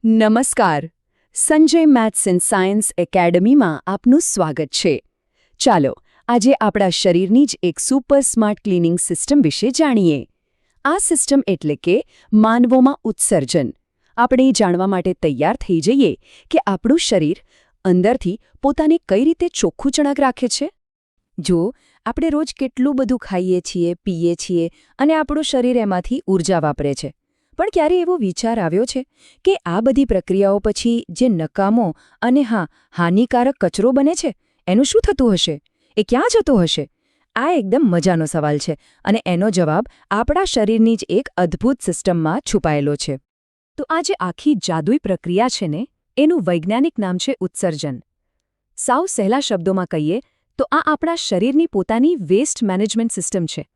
નમસ્કાર. Sanjay maths and science એકેડમીમાં આપનું સ્વાગત છે. ચાલો આજે આપણા શરીરની જ એક સુપર સ્માર્ટ ક્લિનિંગ સિસ્ટમ વિશે જાણીએ. આ સિસ્ટમ એટલે કે માનવોમાં ઉત્સર્જન. આપણે એ જાણવા માટે તૈયાર થઈ જઈએ કે આપણું શરીર અંદરથી પોતાને કઈ રીતે ચોખ્ખું ચણક રાખે છે. જો આપણે રોજ કેટલું બધું ખાઈએ છીએ, પીએ છીએ અને આપણું શરીર એમાંથી ઊર્જા વાપરે છે. પણ ક્યારે એવો વિચાર આવ્યો છે કે આ બધી પ્રક્રિયાઓ પછી જે નકામો અને હાનિકારક કચરો બને છે એનું શું થતું હશે? એ ક્યાં જતો હશે? આ એકદમ મજાનો સવાલ છે અને એનો જવાબ આપણા શરીરની જ એક અદ્ભુત સિસ્ટમમાં છુપાયેલો છે. તો આ જે આખી જાદુઈ પ્રક્રિયા છે ને એનું વૈજ્ઞાનિક નામ છે ઉત્સર્જન. સાવ સહેલા શબ્દોમાં કહીએ તો આ આપણા શરીરની પોતાની વેસ્ટ મેનેજમેન્ટ સિસ્ટમ છે.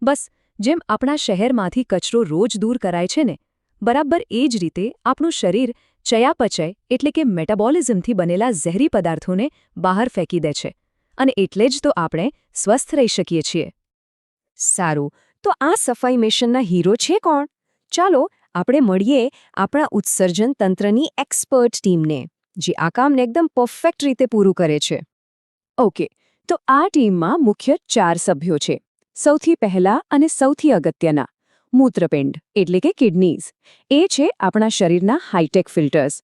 બસ જેમ આપણા શહેરમાંથી કચરો રોજ દૂર કરાય છે ને, બરાબર એ જ રીતે આપણું શરીર ચયાપચય એટલે કે મેટાબોલિઝમથી બનેલા ઝેરી પદાર્થોને બહાર ફેંકી દે છે અને એટલે જ તો આપણે સ્વસ્થ રહી શકીએ છીએ. સારું, તો આ સફાઈ મિશનના હીરો છે કોણ? ચાલો આપણે મળીએ આપણા ઉત્સર્જન તંત્રની એક્સપર્ટ ટીમને, જે આ કામને એકદમ પરફેક્ટ રીતે પૂરું કરે છે. ઓકે, તો આ ટીમમાં મુખ્ય 4 સભ્યો છે. સૌથી પહેલા અને સૌથી અગત્યના મૂત્રપિંડ એટલે કે કિડનીઝ. એ છે આપણા શરીરના હાઈટેક ફિલ્ટર્સ.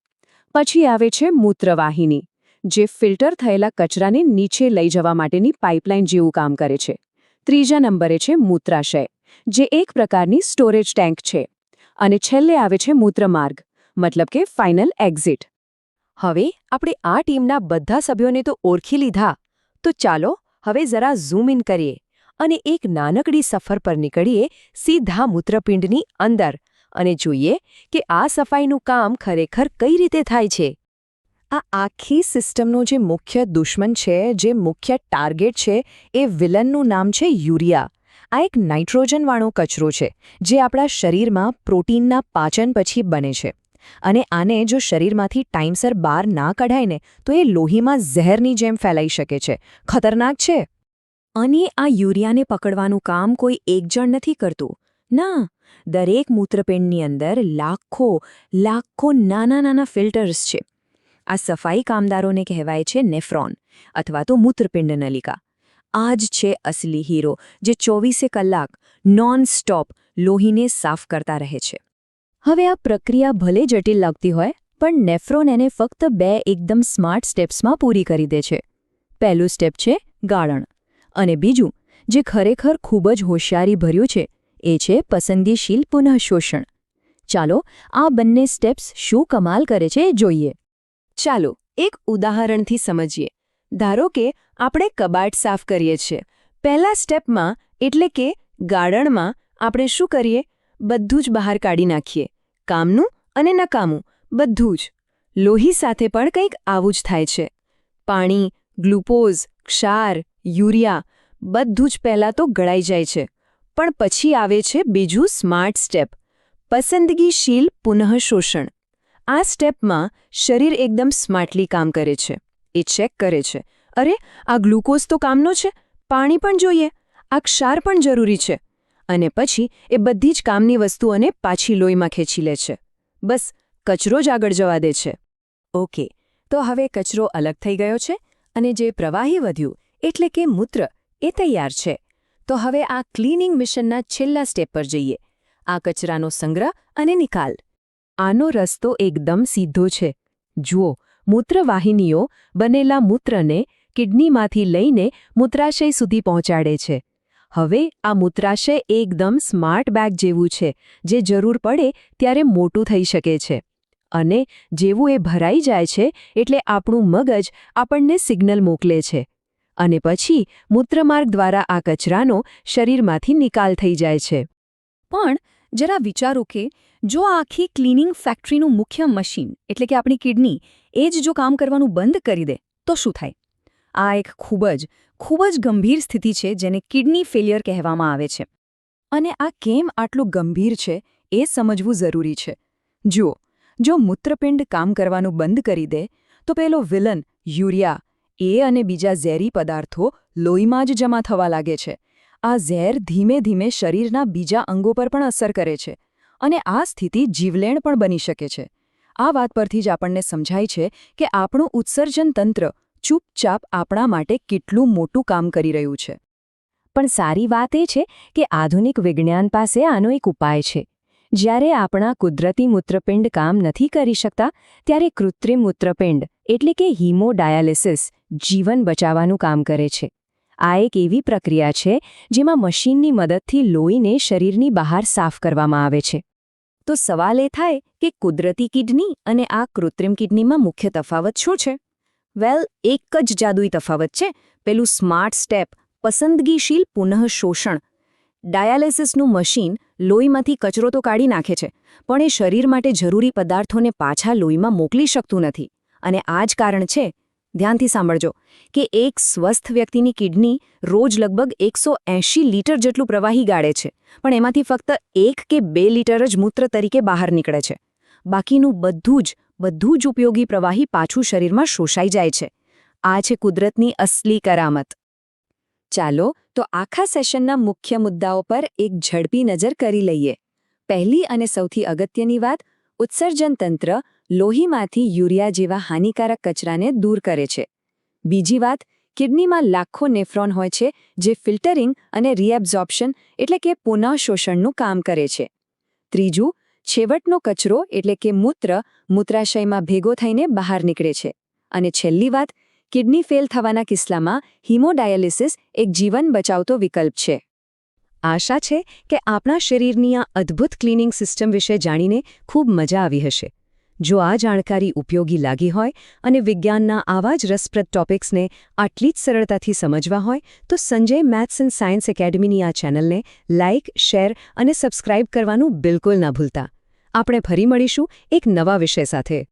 પછી આવે છે મૂત્રવાહિની, જે ફિલ્ટર થયેલા કચરાને નીચે લઈ જવા માટેની પાઇપલાઇન જેવું કામ કરે છે. ત્રીજા નંબરે છે મૂત્રાશય, જે એક પ્રકારની સ્ટોરેજ ટેન્ક છે. અને છેલ્લે આવે છે મૂત્રમાર્ગ, મતલબ કે ફાઇનલ એક્ઝિટ. હવે આપણે આ ટીમના બધા સભ્યોને તો ઓળખી લીધા, તો ચાલો હવે જરા ઝૂમ ઇન કરીએ અને એક નાનકડી સફર પર નીકળીએ સીધા મૂત્રપિંડની અંદર અને જોઈએ કે આ સફાઈનું કામ ખરેખર કઈ રીતે થાય છે. આ આખી સિસ્ટમનો જે મુખ્ય દુશ્મન છે, જે મુખ્ય ટાર્ગેટ છે, એ વિલનનું નામ છે યુરિયા. આ એક નાઇટ્રોજનવાળો કચરો છે જે આપણા શરીરમાં પ્રોટીનના પાચન પછી બને છે. અને આને જો શરીરમાંથી ટાઈમસર બહાર ના કઢાય ને તો એ લોહીમાં ઝેરની જેમ ફેલાઈ શકે છે. ખતરનાક છે. અને આ યુરિયાને પકડવાનું કામ કોઈ એક જણ નથી કરતું. ના, દરેક મૂત્રપિંડની અંદર લાખો નાના નાના ફિલ્ટર્સ છે. આ સફાઈ કામદારોને કહેવાય છે નેફ્રોન અથવા તો મૂત્રપિંડ નલિકા. આ જ છે અસલી હીરો, જે 24 કલાક નોન સ્ટોપ લોહીને સાફ કરતા રહે છે. હવે આ પ્રક્રિયા ભલે જટિલ લાગતી હોય, પણ નેફ્રોન એને ફક્ત 2 એકદમ સ્માર્ટ સ્ટેપ્સમાં પૂરી કરી દે છે. પહેલું સ્ટેપ છે ગાળણ. અને બીજું, જે ખરેખર ખૂબ જ હોશિયારી ભર્યું છે, એ છે પસંદગીશીલ પુનઃશોષણ. ચાલો આ બંને સ્ટેપ્સ શું કમાલ કરે છે એ જોઈએ. ચાલો એક ઉદાહરણથી સમજીએ. ધારો કે આપણે કબાટ સાફ કરીએ છીએ. પહેલા સ્ટેપમાં એટલે કે ગાળણમાં આપણે શું કરીએ? બધું જ બહાર કાઢી નાખીએ. કામનું અને નકામું બધું જ. લોહી સાથે પણ કંઈક આવું જ થાય છે. પાણી, ગ્લુકોઝ, ક્ષાર, યુરિયા બધું જ પહેલાં તો ગળાઈ જાય છે. પણ પછી આવે છે બીજું સ્માર્ટ સ્ટેપ, પસંદગીશીલ પુનઃશોષણ. આ સ્ટેપમાં શરીર એકદમ સ્માર્ટલી કામ કરે છે. એ ચેક કરે છે, અરે આ ગ્લુકોઝ તો કામનો છે, પાણી પણ જોઈએ, આ ક્ષાર પણ જરૂરી છે. અને પછી એ બધી જ કામની વસ્તુઓને પાછી લોહીમાં ખેંચી લે છે. બસ કચરો જ આગળ જવા દે છે. ઓકે, તો હવે કચરો અલગ થઈ ગયો છે અને જે પ્રવાહી વધ્યું એટલે કે મૂત્ર એ તૈયાર છે. તો હવે આ ક્લિનિંગ મિશનના છેલ્લા સ્ટેપ પર જઈએ, આ કચરાનો સંગ્રહ અને નિકાલ. આનો રસ્તો એકદમ સીધો છે. જુઓ, મૂત્રવાહિનીઓ બનેલા મૂત્રને કિડનીમાંથી લઈને મૂત્રાશય સુધી પહોંચાડે છે. હવે આ મૂત્રાશય એકદમ સ્માર્ટ બેગ જેવું છે, જે જરૂર પડે ત્યારે મોટું થઈ શકે છે. અને જેવું એ ભરાઈ જાય છે એટલે આપણું મગજ આપણને સિગ્નલ મોકલે છે. અને પછી મૂત્રમાર્ગ દ્વારા આ કચરાનો શરીરમાંથી નિકાલ થઈ જાય છે. પણ જરા વિચારો કે જો આ આખી ક્લિનિંગ ફેક્ટરીનું મુખ્ય મશીન એટલે કે આપણી કિડની એ જ જો કામ કરવાનું બંધ કરી દે તો શું થાય? આ એક ખૂબ જ ગંભીર સ્થિતિ છે, જેને કિડની ફેલિયર કહેવામાં આવે છે. અને આ કેમ આટલું ગંભીર છે એ સમજવું જરૂરી છે. જુઓ, જો મૂત્રપિંડ કામ કરવાનું બંધ કરી દે તો પેલો વિલન યુરિયા એ અને બીજા ઝેરી પદાર્થો લોહીમાં જ જમા થવા લાગે છે. આ ઝેર ધીમે ધીમે શરીરના બીજા અંગો પર પણ અસર કરે છે અને આ સ્થિતિ જીવલેણ પણ બની શકે છે. આ વાત પરથી જ આપણને સમજાય છે કે આપણું ઉત્સર્જન તંત્ર ચૂપચાપ આપણા માટે કેટલું મોટું કામ કરી રહ્યું છે. પણ સારી વાત એ છે કે આધુનિક વિજ્ઞાન પાસે આનો એક ઉપાય છે. જ્યારે આપણા કુદરતી મૂત્રપિંડ કામ નથી કરી શકતા ત્યારે કૃત્રિમ મૂત્રપિંડ એટલે કે હિમોડાયાલિસિસ જીવન બચાવવાનું કામ કરે છે. આ એક એવી પ્રક્રિયા છે જેમાં મશીનની મદદથી લોહીને શરીરની બહાર સાફ કરવામાં આવે છે. તો સવાલ એ થાય કે કુદરતી કિડની અને આ કૃત્રિમ કિડનીમાં મુખ્ય તફાવત શું છે? વેલ, એક જ જાદુઈ તફાવત છે, પેલું સ્માર્ટ સ્ટેપ, પસંદગીશીલ પુનઃશોષણ. ડાયાલિસિસનું મશીન લોહીમાંથી કચરો તો કાઢી નાખે છે, પણ એ શરીર માટે જરૂરી પદાર્થોને પાછા લોહીમાં મોકલી શકતું નથી. અને આ જ કારણ છે, ધ્યાનથી સાંભળજો, કે એક સ્વસ્થ વ્યક્તિની કિડની રોજ લગભગ 180 લીટર જેટલું પ્રવાહી ગાળે છે, પણ એમાંથી ફક્ત 1 કે 2 લીટર જ મૂત્ર તરીકે બહાર નીકળે છે. બાકીનું બધું જ ઉપયોગી પ્રવાહી પાછું શરીરમાં શોષાઈ જાય છે. આ છે કુદરતની અસલી કરામત. ચાલો તો આખા સેશનના મુખ્ય મુદ્દાઓ પર એક ઝડપી નજર કરી લઈએ. પહેલી અને સૌથી અગત્યની વાત, ઉત્સર્જન તંત્ર લોહીમાંથી યુરિયા જેવા હાનિકારક કચરાને દૂર કરે છે. બીજી વાત, કિડનીમાં લાખો નેફ્રોન હોય છે જે ફિલ્ટરિંગ અને રીએબ્ઝોર્પ્શન એટલે કે પુનઃશોષણનું કામ કરે છે. ત્રીજું, છેવટનો કચરો એટલે કે મૂત્રાશયમાં ભેગો થઈને બહાર નીકળે છે. અને છેલ્લી વાત, કિડની ફેલ થવાના કિસ્સામાં હિમોડાયાલિસિસ એક જીવન બચાવતો વિકલ્પ છે. આશા છે કે આપણા શરીરની આ અદ્ભુત ક્લિનિંગ સિસ્ટમ વિશે જાણીને ખૂબ મજા આવી હશે. જો આ જાણકારી ઉપયોગી લાગી હોય અને વિજ્ઞાનના આવા જ રસપ્રદ ટોપિક્સને આટલી જ સરળતાથી સમજવા હોય તો સંજય મેથ્સ એન્ડ સાયન્સ એકેડમીની આ ચેનલને લાઇક, શેર અને સબસ્ક્રાઇબ કરવાનું બિલકુલ ના ભૂલતા. આપણે ફરી મળીશું એક નવા વિષય સાથે.